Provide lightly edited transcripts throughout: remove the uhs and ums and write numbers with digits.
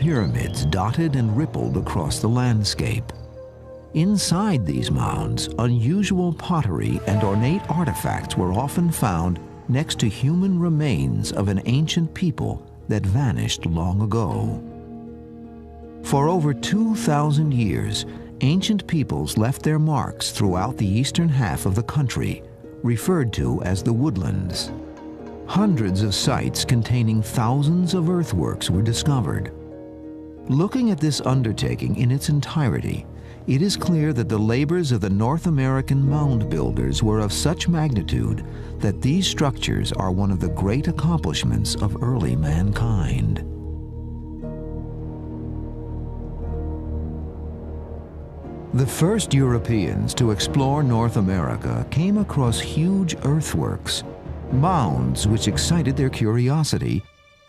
pyramids dotted and rippled across the landscape. Inside these mounds, unusual pottery and ornate artifacts were often found next to human remains of an ancient people that vanished long ago. For over 2,000 years, ancient peoples left their marks throughout the eastern half of the country, referred to as the woodlands. Hundreds of sites containing thousands of earthworks were discovered. Looking at this undertaking in its entirety, it is clear that the labors of the North American mound builders were of such magnitude that these structures are one of the great accomplishments of early mankind. The first Europeans to explore North America came across huge earthworks, mounds which excited their curiosity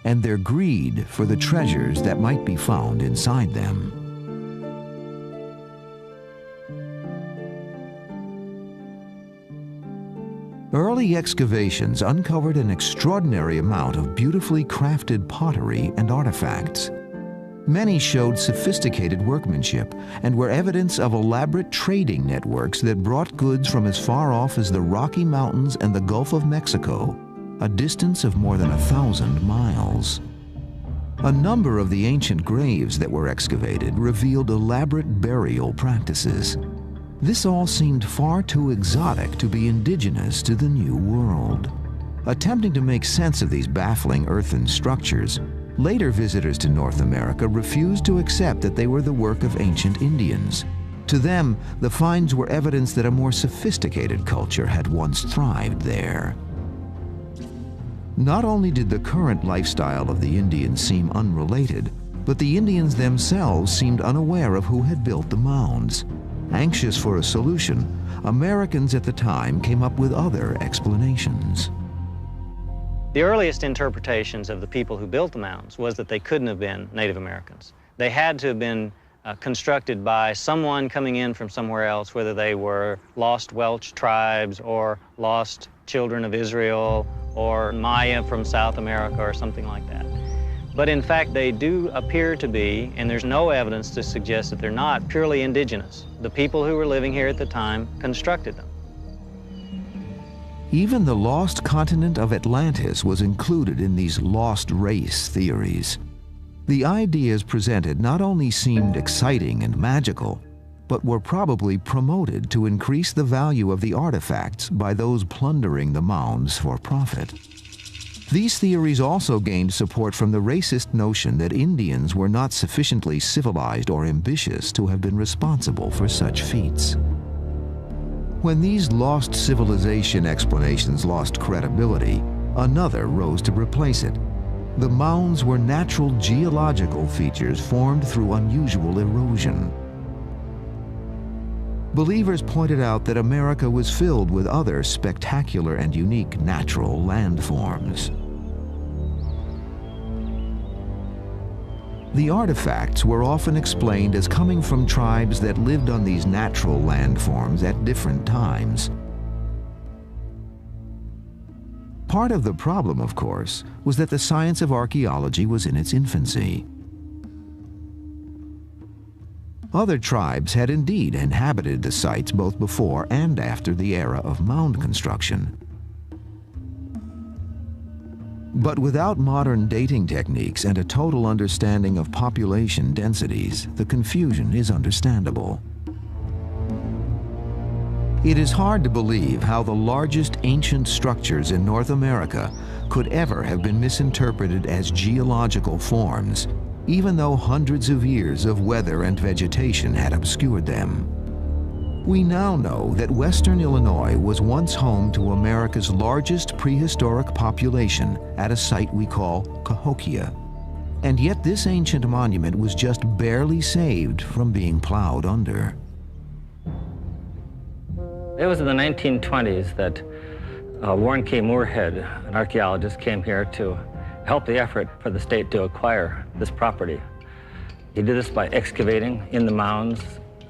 and their greed for the treasures that might be found inside them. Early excavations uncovered an extraordinary amount of beautifully crafted pottery and artifacts. Many showed sophisticated workmanship and were evidence of elaborate trading networks that brought goods from as far off as the Rocky Mountains and the Gulf of Mexico, a distance of more than 1,000 miles. A number of the ancient graves that were excavated revealed elaborate burial practices. This all seemed far too exotic to be indigenous to the New World. Attempting to make sense of these baffling earthen structures, later visitors to North America refused to accept that they were the work of ancient Indians. To them, the finds were evidence that a more sophisticated culture had once thrived there. Not only did the current lifestyle of the Indians seem unrelated, but the Indians themselves seemed unaware of who had built the mounds. Anxious for a solution, Americans at the time came up with other explanations. The earliest interpretations of the people who built the mounds was that they couldn't have been Native Americans. They had to have been constructed by someone coming in from somewhere else, whether they were lost Welsh tribes or lost children of Israel or Maya from South America or something like that. But in fact, they do appear to be, and there's no evidence to suggest that they're not, purely indigenous. The people who were living here at the time constructed them. Even the lost continent of Atlantis was included in these lost race theories. The ideas presented not only seemed exciting and magical, but were probably promoted to increase the value of the artifacts by those plundering the mounds for profit. These theories also gained support from the racist notion that Indians were not sufficiently civilized or ambitious to have been responsible for such feats. When these lost civilization explanations lost credibility, another rose to replace it. The mounds were natural geological features formed through unusual erosion. Believers pointed out that America was filled with other spectacular and unique natural landforms. The artifacts were often explained as coming from tribes that lived on these natural landforms at different times. Part of the problem, of course, was that the science of archaeology was in its infancy. Other tribes had indeed inhabited the sites both before and after the era of mound construction. But without modern dating techniques and a total understanding of population densities, the confusion is understandable. It is hard to believe how the largest ancient structures in North America could ever have been misinterpreted as geological forms, even though hundreds of years of weather and vegetation had obscured them. We now know that Western Illinois was once home to America's largest prehistoric population at a site we call Cahokia. And yet this ancient monument was just barely saved from being plowed under. It was in the 1920s that Warren K. Moorhead, an archaeologist, came here to help the effort for the state to acquire this property. He did this by excavating in the mounds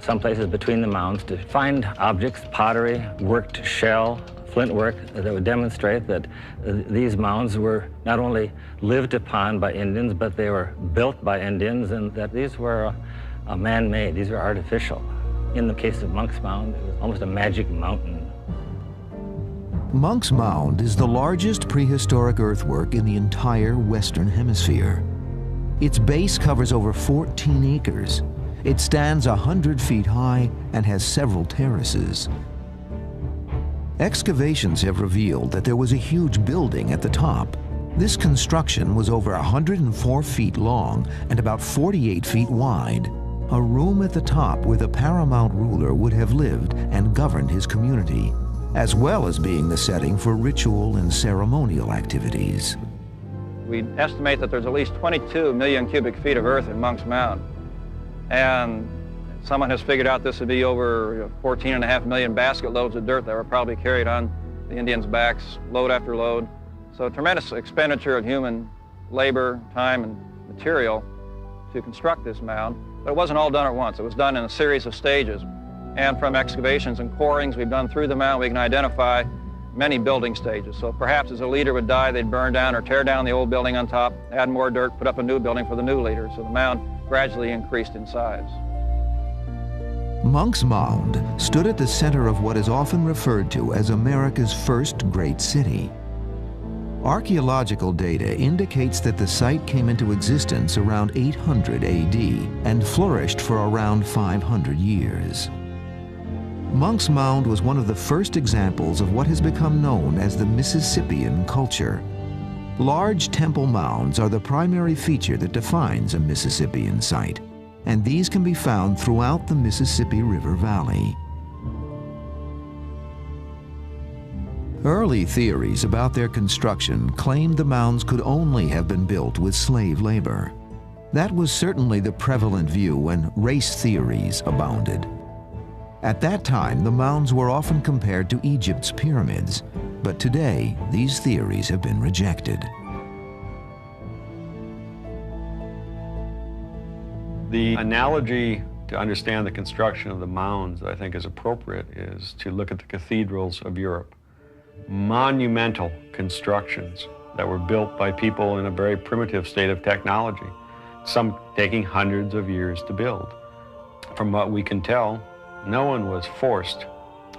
some places between the mounds to find objects, pottery, worked shell, flint work that would demonstrate that these mounds were not only lived upon by Indians, but they were built by Indians, and that these were man-made, these were artificial. In the case of Monk's Mound, it was almost a magic mountain. Monk's Mound is the largest prehistoric earthwork in the entire Western Hemisphere. Its base covers over 14 acres. It stands 100 feet high and has several terraces. Excavations have revealed that there was a huge building at the top. This construction was over 104 feet long and about 48 feet wide. A room at the top where the paramount ruler would have lived and governed his community, as well as being the setting for ritual and ceremonial activities. We estimate that there's at least 22 million cubic feet of earth in Monk's Mound. And someone has figured out this would be over 14.5 million basket loads of dirt that were probably carried on the Indians' backs, load after load. So a tremendous expenditure of human labor, time, and material to construct this mound. But it wasn't all done at once. It was done in a series of stages. And from excavations and corings we've done through the mound, we can identify many building stages. So perhaps as a leader would die, they'd burn down or tear down the old building on top, add more dirt, put up a new building for the new leader. So the mound gradually increased in size. Monk's Mound stood at the center of what is often referred to as America's first great city. Archaeological data indicates that the site came into existence around 800 AD and flourished for around 500 years. Monk's Mound was one of the first examples of what has become known as the Mississippian culture. Large temple mounds are the primary feature that defines a Mississippian site, and these can be found throughout the Mississippi River Valley. Early theories about their construction claimed the mounds could only have been built with slave labor. That was certainly the prevalent view when race theories abounded. At that time, the mounds were often compared to Egypt's pyramids, but today, these theories have been rejected. The analogy to understand the construction of the mounds that I think is appropriate is to look at the cathedrals of Europe. Monumental constructions that were built by people in a very primitive state of technology, some taking hundreds of years to build. From what we can tell, no one was forced.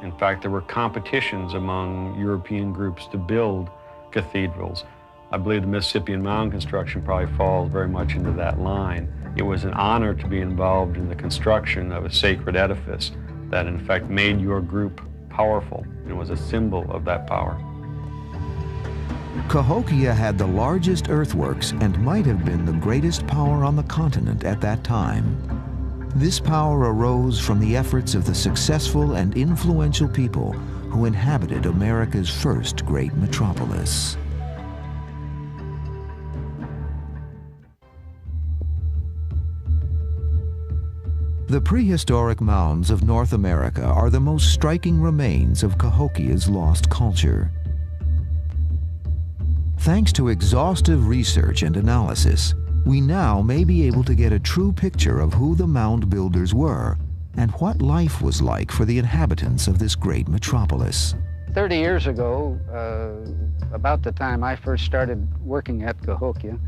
In fact, there were competitions among European groups to build cathedrals. I believe the Mississippian mound construction probably falls very much into that line. It was an honor to be involved in the construction of a sacred edifice that in fact made your group powerful and was a symbol of that power. Cahokia had the largest earthworks and might have been the greatest power on the continent at that time. This power arose from the efforts of the successful and influential people who inhabited America's first great metropolis. The prehistoric mounds of North America are the most striking remains of Cahokia's lost culture. Thanks to exhaustive research and analysis, we now may be able to get a true picture of who the mound builders were and what life was like for the inhabitants of this great metropolis. 30 years ago, about the time I first started working at Cahokia,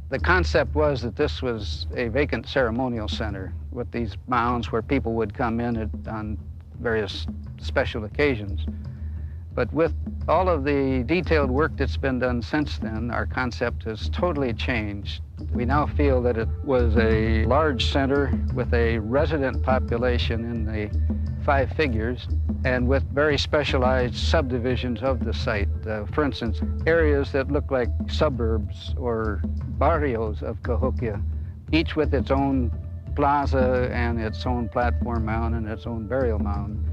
the concept was that this was a vacant ceremonial center with these mounds where people would come in on various special occasions. But with all of the detailed work that's been done since then, our concept has totally changed. We now feel that it was a large center with a resident population in the 5 figures and with very specialized subdivisions of the site. For instance, areas that look like suburbs or barrios of Cahokia, each with its own plaza and its own platform mound and its own burial mound.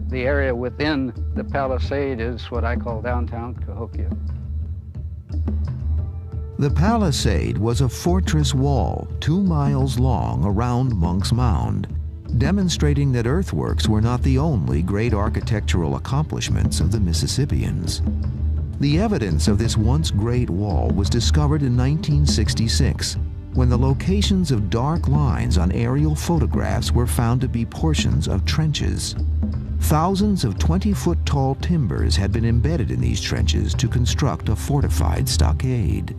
The area within the palisade is what I call downtown Cahokia. The palisade was a fortress wall 2 miles long around Monk's Mound, demonstrating that earthworks were not the only great architectural accomplishments of the Mississippians. The evidence of this once great wall was discovered in 1966 when the locations of dark lines on aerial photographs were found to be portions of trenches. Thousands of 20-foot-tall timbers had been embedded in these trenches to construct a fortified stockade.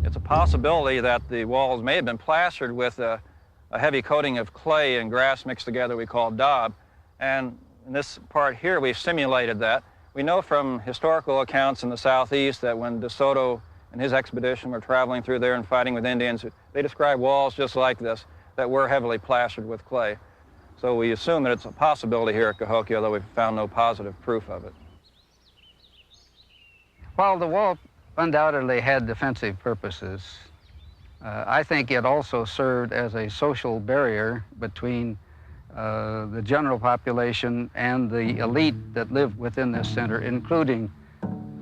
It's a possibility that the walls may have been plastered with a heavy coating of clay and grass mixed together we call daub. And in this part here, we've simulated that. We know from historical accounts in the southeast that when De Soto and his expedition were traveling through there and fighting with Indians, they described walls just like this that were heavily plastered with clay. So we assume that it's a possibility here at Cahokia, although we've found no positive proof of it. While the wall undoubtedly had defensive purposes, I think it also served as a social barrier between the general population and the elite that lived within this center, including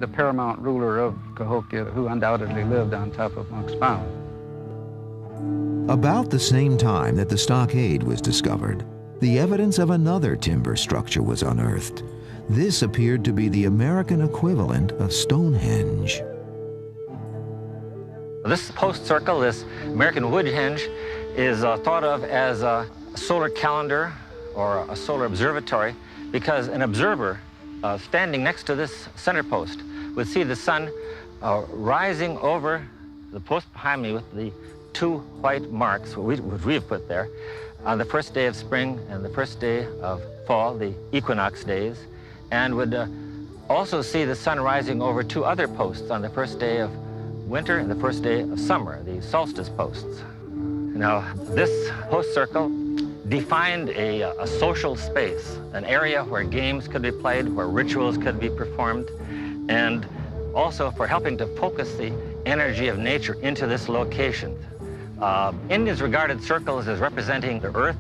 the paramount ruler of Cahokia, who undoubtedly lived on top of Monk's Mound. About the same time that the stockade was discovered, the evidence of another timber structure was unearthed. This appeared to be the American equivalent of Stonehenge. This post circle, this American wood henge, is thought of as a solar calendar or a solar observatory because an observer standing next to this center post would see the sun rising over the post behind me with the two white marks, which we've put there, on the first day of spring and the first day of fall, the equinox days, and would also see the sun rising over two other posts on the first day of winter and the first day of summer, the solstice posts. Now, this post circle defined a social space, an area where games could be played, where rituals could be performed, and also for helping to focus the energy of nature into this location. Indians regarded circles as representing the earth,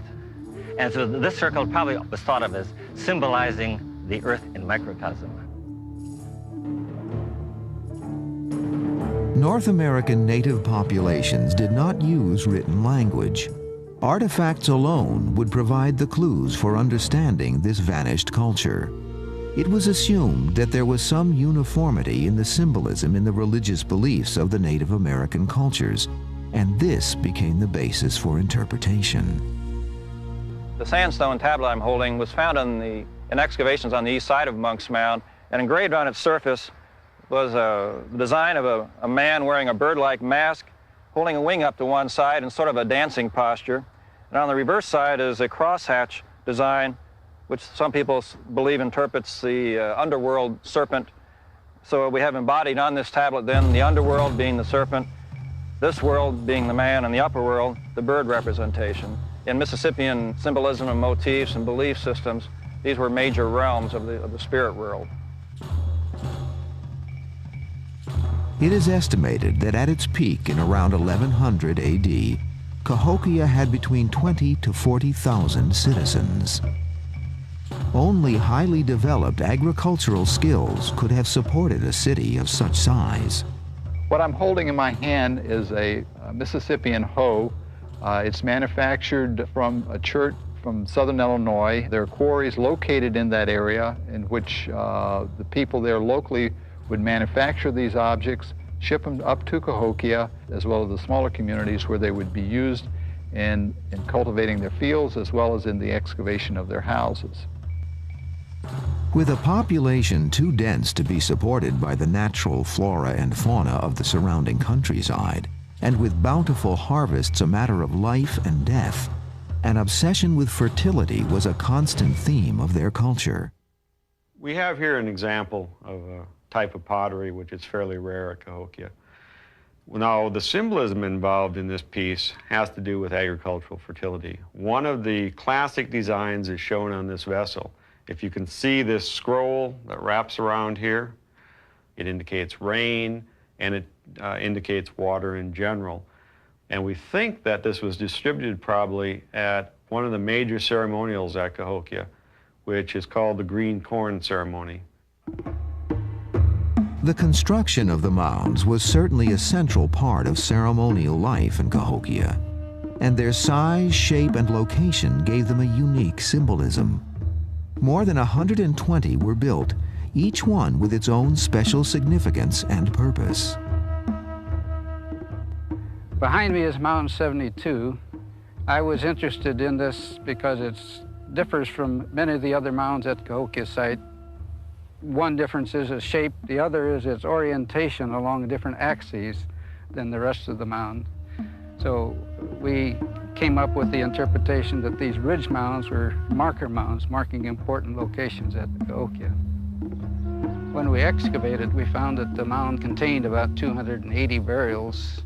and so this circle probably was thought of as symbolizing the earth in microcosm. North American native populations did not use written language. Artifacts alone would provide the clues for understanding this vanished culture. It was assumed that there was some uniformity in the symbolism in the religious beliefs of the Native American cultures, and this became the basis for interpretation. The sandstone tablet I'm holding was found in excavations on the east side of Monk's Mound, and engraved on its surface was a design of a man wearing a bird-like mask, holding a wing up to one side in sort of a dancing posture. And on the reverse side is a crosshatch design, which some people believe interprets the underworld serpent. So we have embodied on this tablet then the underworld being the serpent, this world being the man, and the upper world, the bird representation. In Mississippian symbolism and motifs and belief systems, these were major realms of the spirit world. It is estimated that at its peak in around 1100 AD, Cahokia had between 20 to 40,000 citizens. Only highly developed agricultural skills could have supported a city of such size. What I'm holding in my hand is a Mississippian hoe. It's manufactured from a chert from southern Illinois. There are quarries located in that area in which the people there locally would manufacture these objects, ship them up to Cahokia, as well as the smaller communities where they would be used in cultivating their fields as well as in the excavation of their houses. With a population too dense to be supported by the natural flora and fauna of the surrounding countryside, and with bountiful harvests a matter of life and death, an obsession with fertility was a constant theme of their culture. We have here an example of a type of pottery which is fairly rare at Cahokia. Now, the symbolism involved in this piece has to do with agricultural fertility. One of the classic designs is shown on this vessel. If you can see this scroll that wraps around here, it indicates rain and it indicates water in general. And we think that this was distributed probably at one of the major ceremonials at Cahokia, which is called the green corn ceremony. The construction of the mounds was certainly a central part of ceremonial life in Cahokia, and their size, shape, and location gave them a unique symbolism. More than 120 were built, each one with its own special significance and purpose. Behind me is Mound 72. I was interested in this because it differs from many of the other mounds at Cahokia site. One difference is its shape, the other is its orientation along different axes than the rest of the mound. So we came up with the interpretation that these ridge mounds were marker mounds, marking important locations at Cahokia. When we excavated, we found that the mound contained about 280 burials.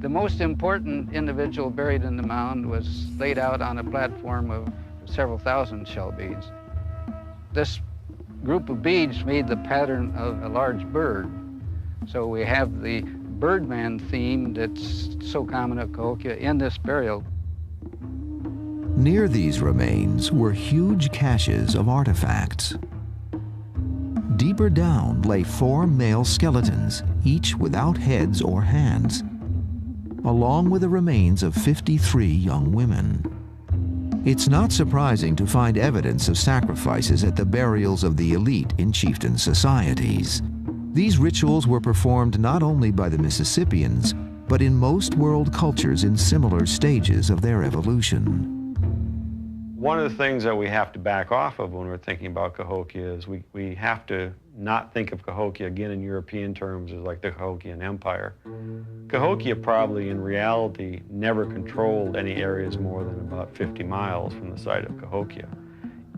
The most important individual buried in the mound was laid out on a platform of several thousand shell beads. This group of beads made the pattern of a large bird. So we have the Birdman theme that's so common at Cahokia in this burial. Near these remains were huge caches of artifacts. Deeper down lay 4 male skeletons, each without heads or hands, along with the remains of 53 young women. It's not surprising to find evidence of sacrifices at the burials of the elite in chieftain societies. These rituals were performed not only by the Mississippians, but in most world cultures in similar stages of their evolution. One of the things that we have to back off of when we're thinking about Cahokia is we have to not think of Cahokia, again, in European terms, as like the Cahokian Empire. Cahokia probably, in reality, never controlled any areas more than about 50 miles from the site of Cahokia.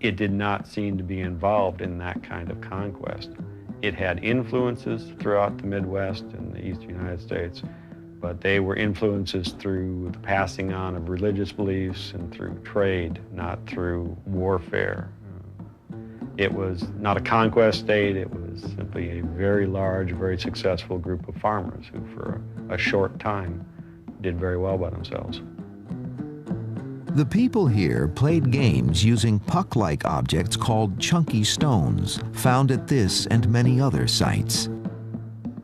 It did not seem to be involved in that kind of conquest. It had influences throughout the Midwest and the Eastern United States, but they were influences through the passing on of religious beliefs and through trade, not through warfare. It was not a conquest state, it was simply a very large, very successful group of farmers who for a short time did very well by themselves. The people here played games using puck-like objects called chunky stones, found at this and many other sites.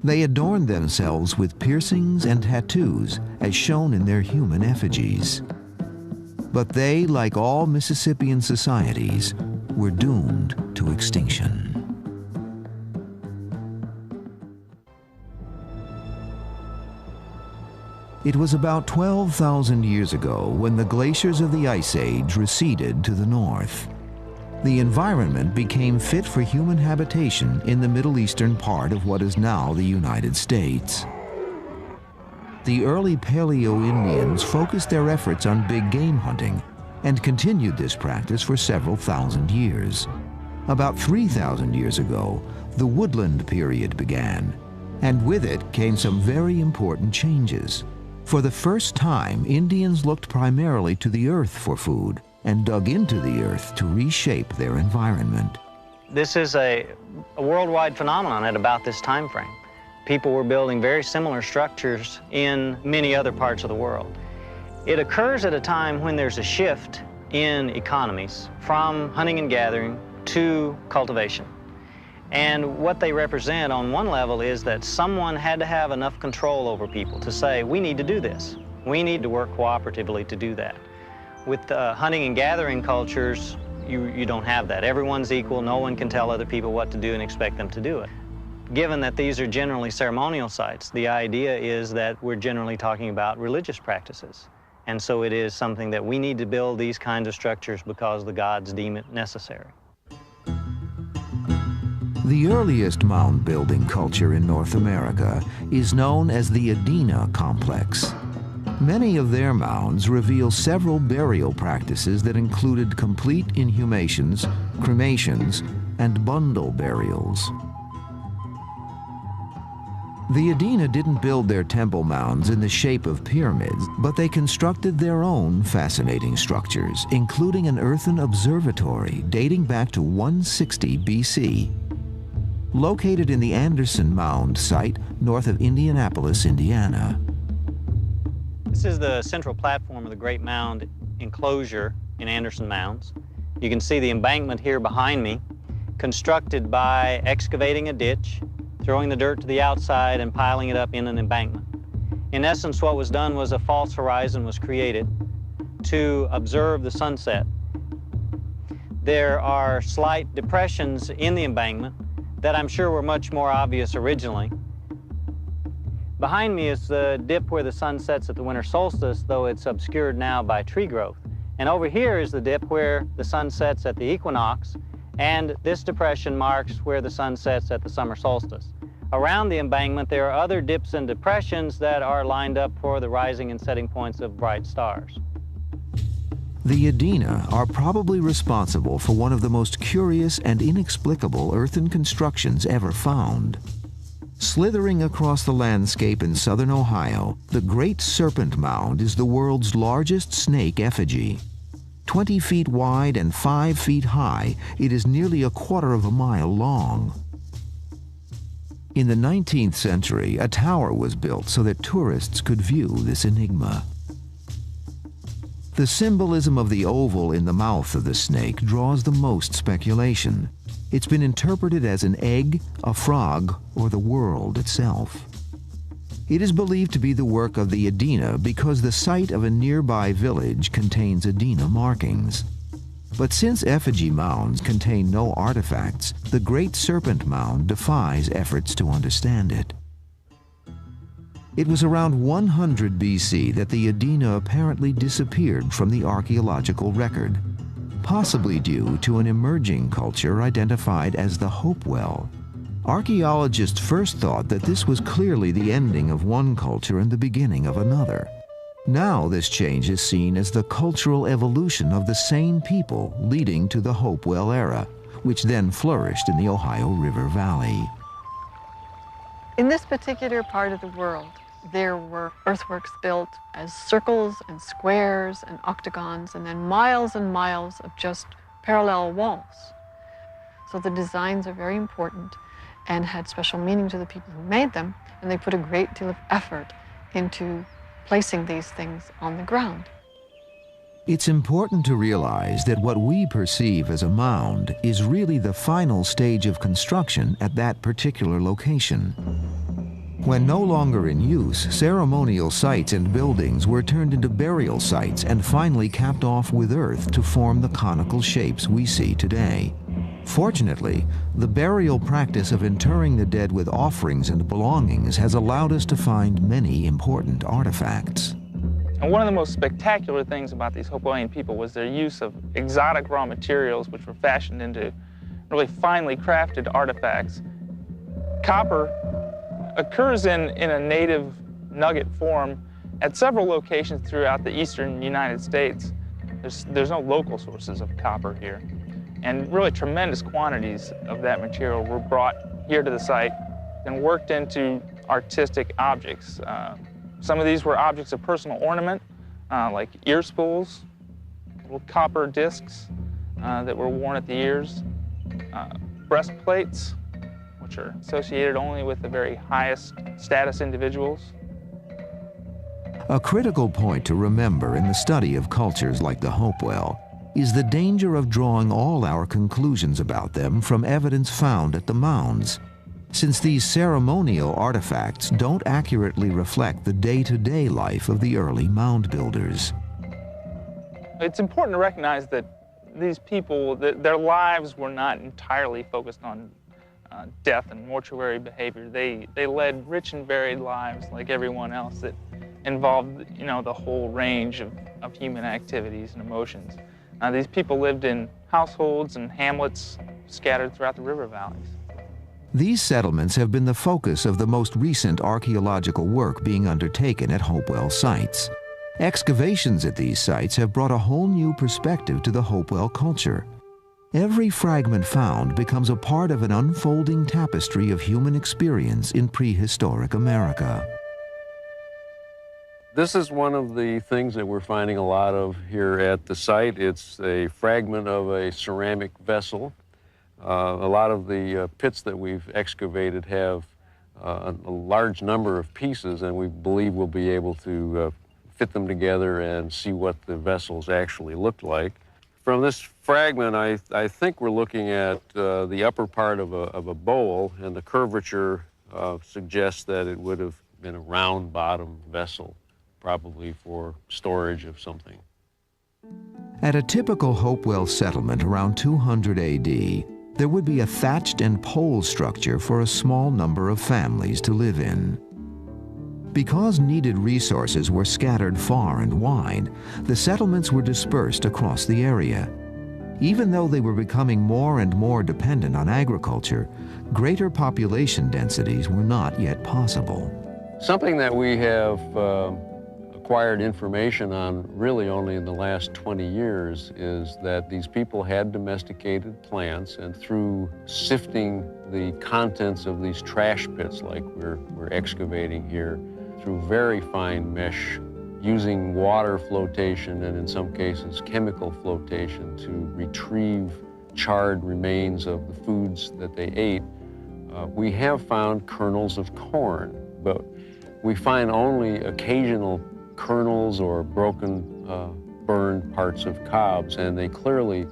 They adorned themselves with piercings and tattoos, as shown in their human effigies. But they, like all Mississippian societies, were doomed to extinction. It was about 12,000 years ago when the glaciers of the Ice Age receded to the north. The environment became fit for human habitation in the Middle Eastern part of what is now the United States. The early Paleo-Indians focused their efforts on big game hunting and continued this practice for several thousand years. About 3,000 years ago, the woodland period began, and with it came some very important changes. For the first time, Indians looked primarily to the earth for food and dug into the earth to reshape their environment. This is a worldwide phenomenon at about this time frame. People were building very similar structures in many other parts of the world. It occurs at a time when there's a shift in economies from hunting and gathering to cultivation. And what they represent on one level is that someone had to have enough control over people to say, we need to do this. We need to work cooperatively to do that. With hunting and gathering cultures, you don't have that. Everyone's equal. No one can tell other people what to do and expect them to do it. Given that these are generally ceremonial sites, the idea is that we're generally talking about religious practices. And so it is something that we need to build these kinds of structures because the gods deem it necessary. The earliest mound building culture in North America is known as the Adena complex. Many of their mounds reveal several burial practices that included complete inhumations, cremations, and bundle burials. The Adena didn't build their temple mounds in the shape of pyramids, but they constructed their own fascinating structures, including an earthen observatory dating back to 160 BC. Located in the Anderson Mound site north of Indianapolis, Indiana. This is the central platform of the Great Mound enclosure in Anderson Mounds. You can see the embankment here behind me, constructed by excavating a ditch, throwing the dirt to the outside and piling it up in an embankment. In essence, what was done was a false horizon was created to observe the sunset. There are slight depressions in the embankment that I'm sure were much more obvious originally. Behind me is the dip where the sun sets at the winter solstice, though it's obscured now by tree growth. And over here is the dip where the sun sets at the equinox, and this depression marks where the sun sets at the summer solstice. Around the embankment, there are other dips and depressions that are lined up for the rising and setting points of bright stars. The Adena are probably responsible for one of the most curious and inexplicable earthen constructions ever found. Slithering across the landscape in southern Ohio, the Great Serpent Mound is the world's largest snake effigy. 20 feet wide and 5 feet high, it is nearly a quarter of a mile long. In the 19th century, a tower was built so that tourists could view this enigma. The symbolism of the oval in the mouth of the snake draws the most speculation. It's been interpreted as an egg, a frog, or the world itself. It is believed to be the work of the Adena because the site of a nearby village contains Adena markings. But since effigy mounds contain no artifacts, the Great Serpent Mound defies efforts to understand it. It was around 100 BC that the Adena apparently disappeared from the archaeological record, possibly due to an emerging culture identified as the Hopewell. Archaeologists first thought that this was clearly the ending of one culture and the beginning of another. Now this change is seen as the cultural evolution of the same people leading to the Hopewell era, which then flourished in the Ohio River Valley. In this particular part of the world, there were earthworks built as circles and squares and octagons, and then miles and miles of just parallel walls. So the designs are very important and had special meaning to the people who made them, and they put a great deal of effort into placing these things on the ground. It's important to realize that what we perceive as a mound is really the final stage of construction at that particular location. When no longer in use, ceremonial sites and buildings were turned into burial sites and finally capped off with earth to form the conical shapes we see today. Fortunately, the burial practice of interring the dead with offerings and belongings has allowed us to find many important artifacts. And one of the most spectacular things about these Hopewellian people was their use of exotic raw materials which were fashioned into really finely crafted artifacts. Copper occurs in a native nugget form at several locations throughout the eastern United States. There's no local sources of copper here. And really tremendous quantities of that material were brought here to the site and worked into artistic objects. Some of these were objects of personal ornament, like ear spools, little copper discs that were worn at the ears, breastplates, which are associated only with the very highest status individuals. A critical point to remember in the study of cultures like the Hopewell is the danger of drawing all our conclusions about them from evidence found at the mounds, since these ceremonial artifacts don't accurately reflect the day-to-day life of the early mound builders. It's important to recognize that these people, their lives were not entirely focused on death and mortuary behavior. They led rich and varied lives like everyone else that involved, the whole range of human activities and emotions. These people lived in households and hamlets scattered throughout the river valleys. These settlements have been the focus of the most recent archaeological work being undertaken at Hopewell sites. Excavations at these sites have brought a whole new perspective to the Hopewell culture. Every fragment found becomes a part of an unfolding tapestry of human experience in prehistoric America. This is one of the things that we're finding a lot of here at the site. It's a fragment of a ceramic vessel. A lot of the pits that we've excavated have a large number of pieces, and we believe we'll be able to fit them together and see what the vessels actually looked like. From this fragment, I think we're looking at the upper part of a bowl, and the curvature suggests that it would have been a round-bottom vessel, probably for storage of something. At a typical Hopewell settlement around 200 AD, there would be a thatched and pole structure for a small number of families to live in. Because needed resources were scattered far and wide, the settlements were dispersed across the area. Even though they were becoming more and more dependent on agriculture, greater population densities were not yet possible. Something that we have acquired information on really only in the last 20 years is that these people had domesticated plants, and through sifting the contents of these trash pits like we're excavating here, through very fine mesh, using water flotation and in some cases chemical flotation to retrieve charred remains of the foods that they ate, we have found kernels of corn, but we find only occasional kernels or broken, burned parts of cobs, and they clearly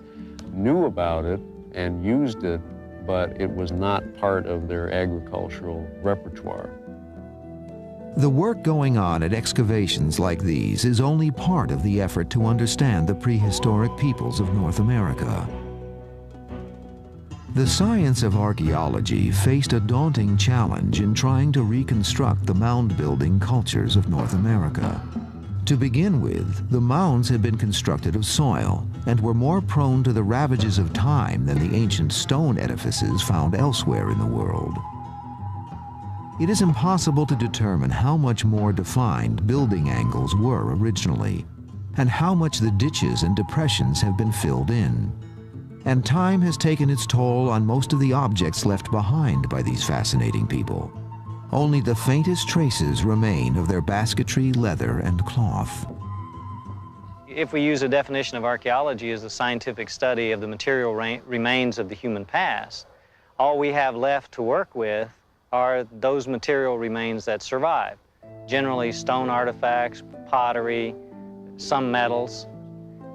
knew about it and used it, but it was not part of their agricultural repertoire. The work going on at excavations like these is only part of the effort to understand the prehistoric peoples of North America. The science of archaeology faced a daunting challenge in trying to reconstruct the mound-building cultures of North America. To begin with, the mounds had been constructed of soil and were more prone to the ravages of time than the ancient stone edifices found elsewhere in the world. It is impossible to determine how much more defined building angles were originally, and how much the ditches and depressions have been filled in. And time has taken its toll on most of the objects left behind by these fascinating people. Only the faintest traces remain of their basketry, leather, and cloth. If we use a definition of archaeology as the scientific study of the material remains of the human past, all we have left to work with are those material remains that survive. Generally stone artifacts, pottery, some metals.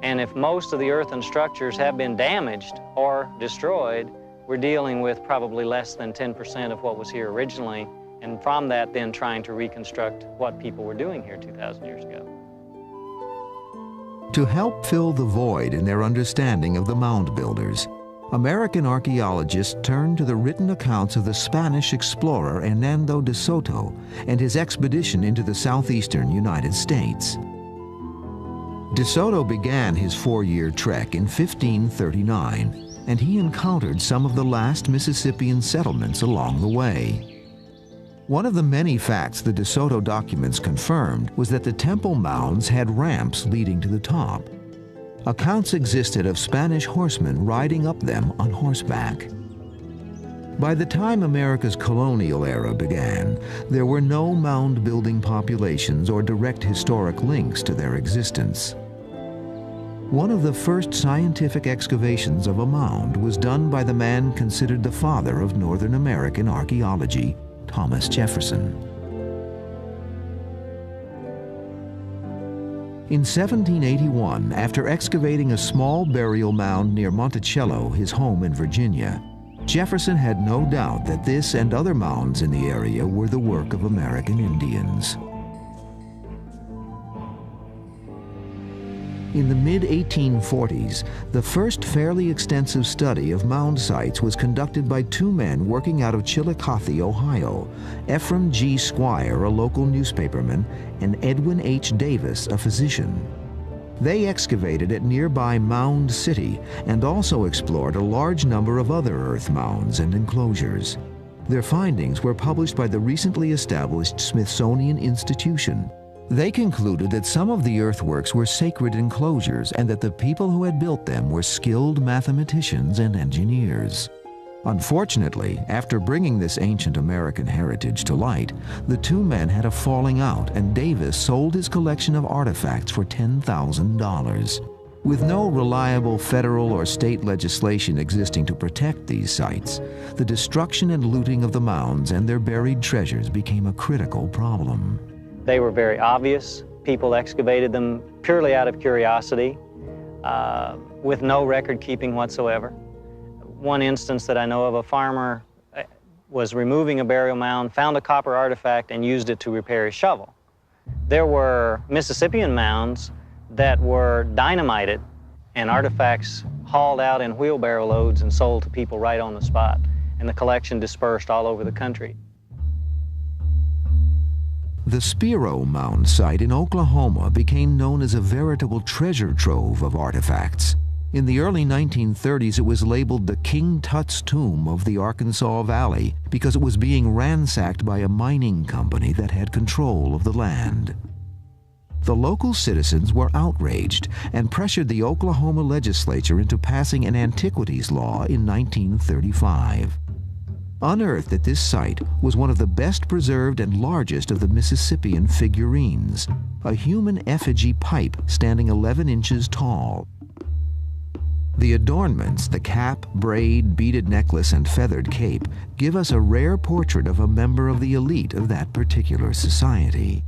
And if most of the earthen structures have been damaged or destroyed, we're dealing with probably less than 10% of what was here originally, and from that then trying to reconstruct what people were doing here 2,000 years ago. To help fill the void in their understanding of the mound builders, American archaeologists turned to the written accounts of the Spanish explorer Hernando de Soto and his expedition into the southeastern United States. De Soto began his 4-year trek in 1539, and he encountered some of the last Mississippian settlements along the way. One of the many facts the De Soto documents confirmed was that the temple mounds had ramps leading to the top. Accounts existed of Spanish horsemen riding up them on horseback. By the time America's colonial era began, there were no mound-building populations or direct historic links to their existence. One of the first scientific excavations of a mound was done by the man considered the father of Northern American archaeology, Thomas Jefferson. In 1781, after excavating a small burial mound near Monticello, his home in Virginia, Jefferson had no doubt that this and other mounds in the area were the work of American Indians. In the mid-1840s, the first fairly extensive study of mound sites was conducted by 2 men working out of Chillicothe, Ohio, Ephraim G. Squire, a local newspaperman, and Edwin H. Davis, a physician. They excavated at nearby Mound City and also explored a large number of other earth mounds and enclosures. Their findings were published by the recently established Smithsonian Institution. They concluded that some of the earthworks were sacred enclosures and that the people who had built them were skilled mathematicians and engineers. Unfortunately, after bringing this ancient American heritage to light, the 2 men had a falling out, and Davis sold his collection of artifacts for $10,000. With no reliable federal or state legislation existing to protect these sites, the destruction and looting of the mounds and their buried treasures became a critical problem. They were very obvious. People excavated them purely out of curiosity, with no record keeping whatsoever. One instance that I know of, a farmer was removing a burial mound, found a copper artifact, and used it to repair his shovel. There were Mississippian mounds that were dynamited and artifacts hauled out in wheelbarrow loads and sold to people right on the spot, and the collection dispersed all over the country. The Spiro Mound site in Oklahoma became known as a veritable treasure trove of artifacts. In the early 1930s, it was labeled the King Tut's Tomb of the Arkansas Valley because it was being ransacked by a mining company that had control of the land. The local citizens were outraged and pressured the Oklahoma legislature into passing an antiquities law in 1935. Unearthed at this site was one of the best preserved and largest of the Mississippian figurines, a human effigy pipe standing 11 inches tall. The adornments, the cap, braid, beaded necklace, and feathered cape, give us a rare portrait of a member of the elite of that particular society.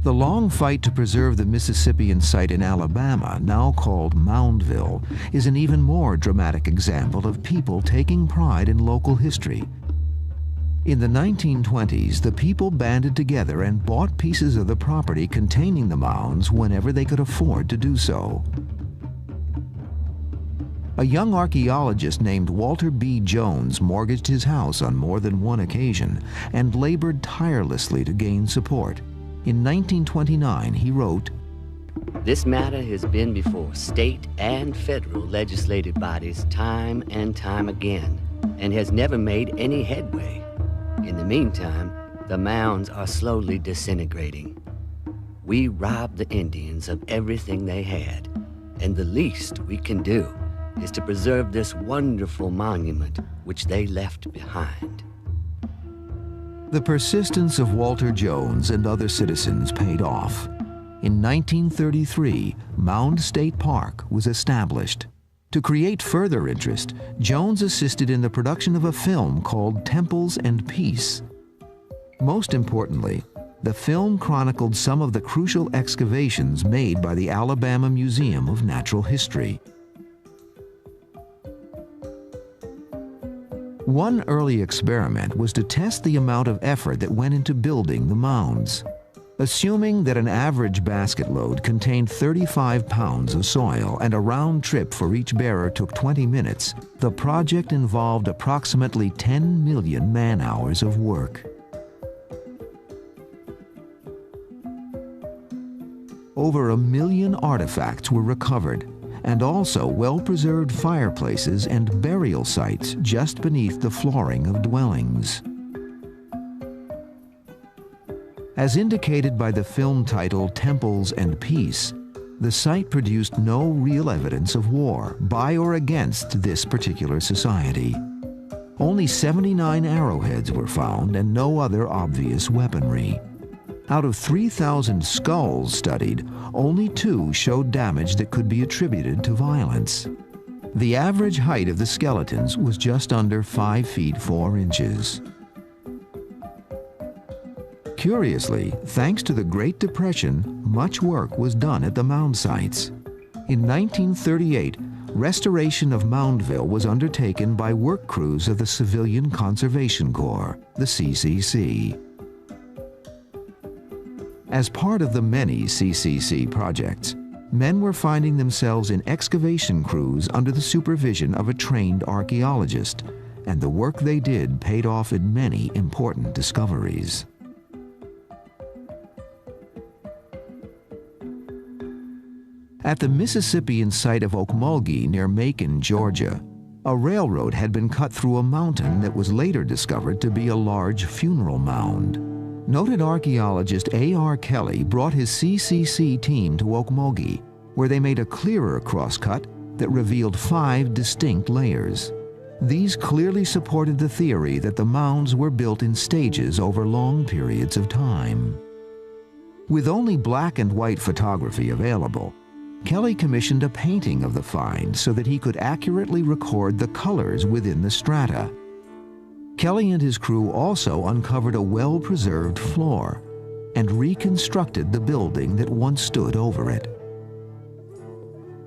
The long fight to preserve the Mississippian site in Alabama, now called Moundville, is an even more dramatic example of people taking pride in local history. In the 1920s, the people banded together and bought pieces of the property containing the mounds whenever they could afford to do so. A young archaeologist named Walter B. Jones mortgaged his house on more than one occasion and labored tirelessly to gain support. In 1929, he wrote, "This matter has been before state and federal legislative bodies time and time again, and has never made any headway. In the meantime, the mounds are slowly disintegrating. We robbed the Indians of everything they had, and the least we can do is to preserve this wonderful monument which they left behind." The persistence of Walter Jones and other citizens paid off. In 1933, Mound State Park was established. To create further interest, Jones assisted in the production of a film called Temples and Peace. Most importantly, the film chronicled some of the crucial excavations made by the Alabama Museum of Natural History. One early experiment was to test the amount of effort that went into building the mounds. Assuming that an average basket load contained 35 pounds of soil and a round trip for each bearer took 20 minutes, the project involved approximately 10 million man-hours of work. Over 1 million artifacts were recovered, and also well-preserved fireplaces and burial sites just beneath the flooring of dwellings. As indicated by the film title Temples and Peace, the site produced no real evidence of war by or against this particular society. Only 79 arrowheads were found and no other obvious weaponry. Out of 3,000 skulls studied, only 2 showed damage that could be attributed to violence. The average height of the skeletons was just under 5 feet 4 inches. Curiously, thanks to the Great Depression, much work was done at the mound sites. In 1938, restoration of Moundville was undertaken by work crews of the Civilian Conservation Corps, the CCC. As part of the many CCC projects, men were finding themselves in excavation crews under the supervision of a trained archaeologist, and the work they did paid off in many important discoveries. At the Mississippian site of Okmulgee near Macon, Georgia, a railroad had been cut through a mountain that was later discovered to be a large funeral mound. Noted archaeologist A.R. Kelly brought his CCC team to Okmulgee, where they made a clearer crosscut that revealed 5 distinct layers. These clearly supported the theory that the mounds were built in stages over long periods of time. With only black and white photography available, Kelly commissioned a painting of the find so that he could accurately record the colors within the strata. Kelly and his crew also uncovered a well-preserved floor and reconstructed the building that once stood over it.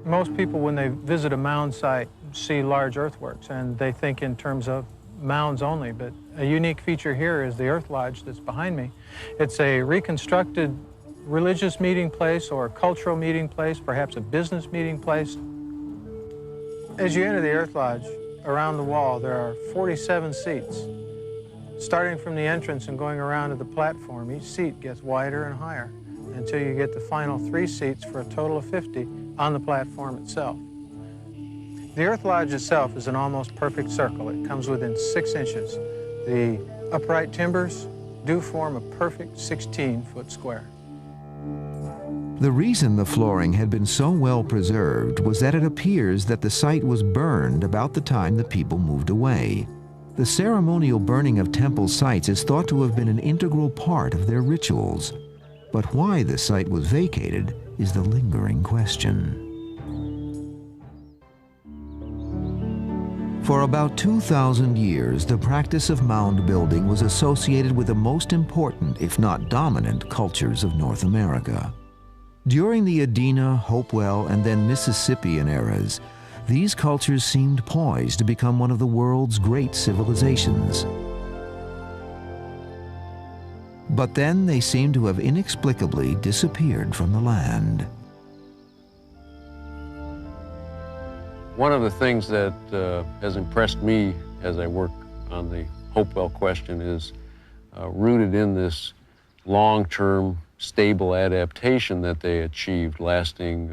Most people, when they visit a mound site, see large earthworks, and they think in terms of mounds only, but a unique feature here is the earth lodge that's behind me. It's a reconstructed religious meeting place or a cultural meeting place, perhaps a business meeting place. As you enter the earth lodge, around the wall, there are 47 seats. Starting from the entrance and going around to the platform, each seat gets wider and higher until you get the final 3 seats for a total of 50 on the platform itself. The Earth Lodge itself is an almost perfect circle. It comes within 6 inches. The upright timbers do form a perfect 16-foot square. The reason the flooring had been so well preserved was that it appears that the site was burned about the time the people moved away. The ceremonial burning of temple sites is thought to have been an integral part of their rituals. But why the site was vacated is the lingering question. For about 2,000 years, the practice of mound building was associated with the most important, if not dominant, cultures of North America. During the Adena, Hopewell, and then Mississippian eras, these cultures seemed poised to become one of the world's great civilizations. But then they seem to have inexplicably disappeared from the land. One of the things that has impressed me as I work on the Hopewell question is rooted in this long-term stable adaptation that they achieved, lasting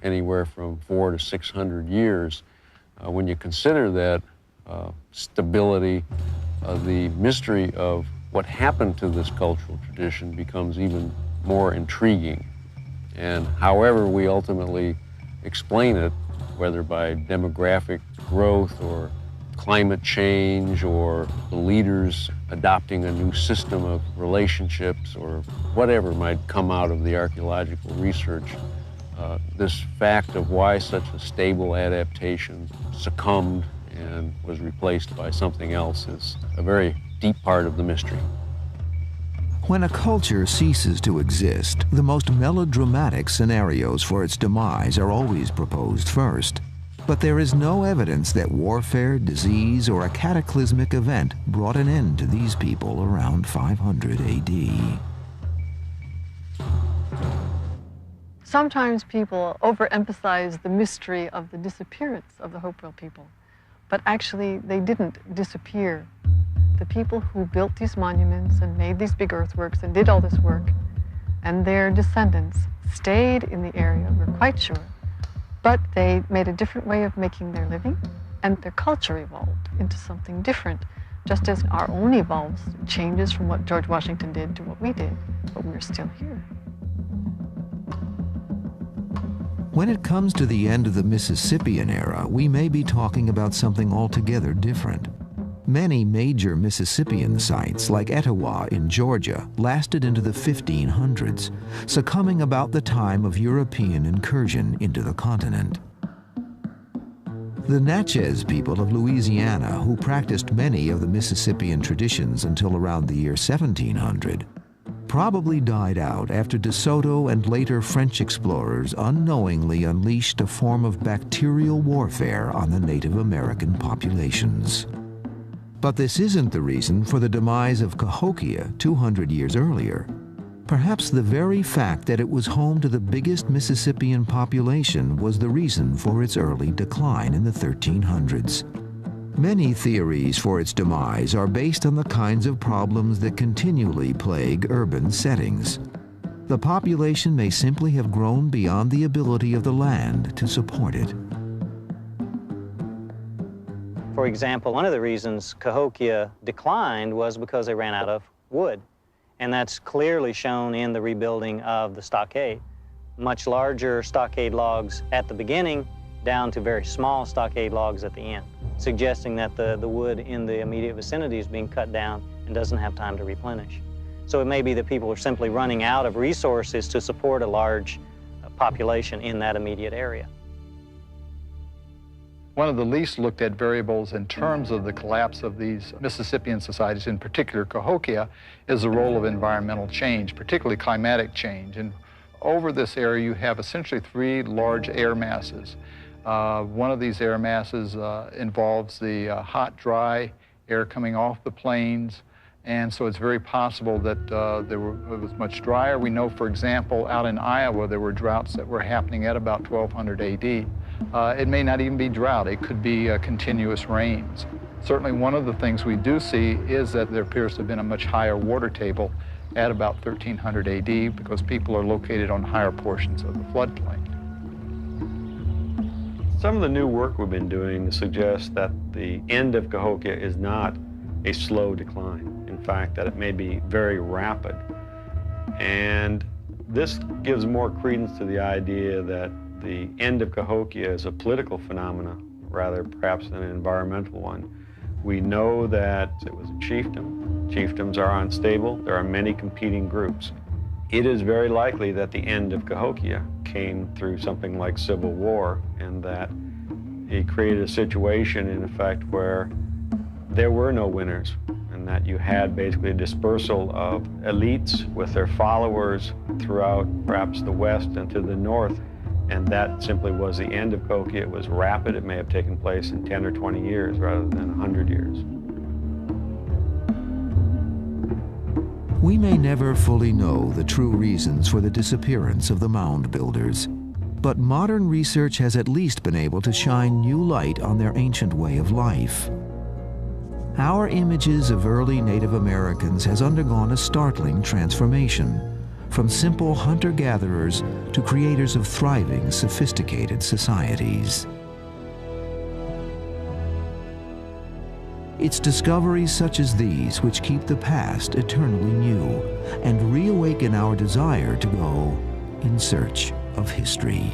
anywhere from 400 to 600 years. When you consider that stability, the mystery of what happened to this cultural tradition becomes even more intriguing. And however we ultimately explain it, whether by demographic growth or climate change or the leaders adopting a new system of relationships or whatever might come out of the archaeological research, this fact of why such a stable adaptation succumbed and was replaced by something else is a very deep part of the mystery. When a culture ceases to exist, the most melodramatic scenarios for its demise are always proposed first. But there is no evidence that warfare, disease, or a cataclysmic event brought an end to these people around 500 AD. Sometimes people overemphasize the mystery of the disappearance of the Hopewell people, but actually they didn't disappear. The people who built these monuments and made these big earthworks and did all this work, and their descendants stayed in the area, we're quite sure, but they made a different way of making their living, and their culture evolved into something different, just as our own evolves, changes from what George Washington did to what we did, but we're still here. When it comes to the end of the Mississippian era, we may be talking about something altogether different. Many major Mississippian sites, like Etowah in Georgia, lasted into the 1500s, succumbing about the time of European incursion into the continent. The Natchez people of Louisiana, who practiced many of the Mississippian traditions until around the year 1700, probably died out after De Soto and later French explorers unknowingly unleashed a form of bacterial warfare on the Native American populations. But this isn't the reason for the demise of Cahokia 200 years earlier. Perhaps the very fact that it was home to the biggest Mississippian population was the reason for its early decline in the 1300s. Many theories for its demise are based on the kinds of problems that continually plague urban settings. The population may simply have grown beyond the ability of the land to support it. For example, one of the reasons Cahokia declined was because they ran out of wood. And that's clearly shown in the rebuilding of the stockade. Much larger stockade logs at the beginning, down to very small stockade logs at the end, suggesting that the wood in the immediate vicinity is being cut down and doesn't have time to replenish. So it may be that people are simply running out of resources to support a large population in that immediate area. One of the least looked at variables in terms of the collapse of these Mississippian societies, in particular Cahokia, is the role of environmental change, particularly climatic change. And over this area, you have essentially 3 large air masses. One of these air masses involves the hot, dry air coming off the plains, and so it's very possible that it was much drier. We know, for example, out in Iowa, there were droughts that were happening at about 1200 AD. It may not even be drought. It could be continuous rains. Certainly one of the things we do see is that there appears to have been a much higher water table at about 1300 AD because people are located on higher portions of the floodplain. Some of the new work we've been doing suggests that the end of Cahokia is not a slow decline. In fact, that it may be very rapid. And this gives more credence to the idea that the end of Cahokia is a political phenomenon rather perhaps than an environmental one. We know that it was a chiefdom. Chiefdoms are unstable. There are many competing groups. It is very likely that the end of Cahokia came through something like civil war, and that it created a situation, in effect, where there were no winners, and that you had basically a dispersal of elites with their followers throughout perhaps the west and to the north, and that simply was the end of Cahokia. It was rapid. It may have taken place in 10 or 20 years rather than 100 years. We may never fully know the true reasons for the disappearance of the mound builders, but modern research has at least been able to shine new light on their ancient way of life. Our images of early Native Americans has undergone a startling transformation, from simple hunter-gatherers to creators of thriving, sophisticated societies. It's discoveries such as these which keep the past eternally new and reawaken our desire to go in search of history.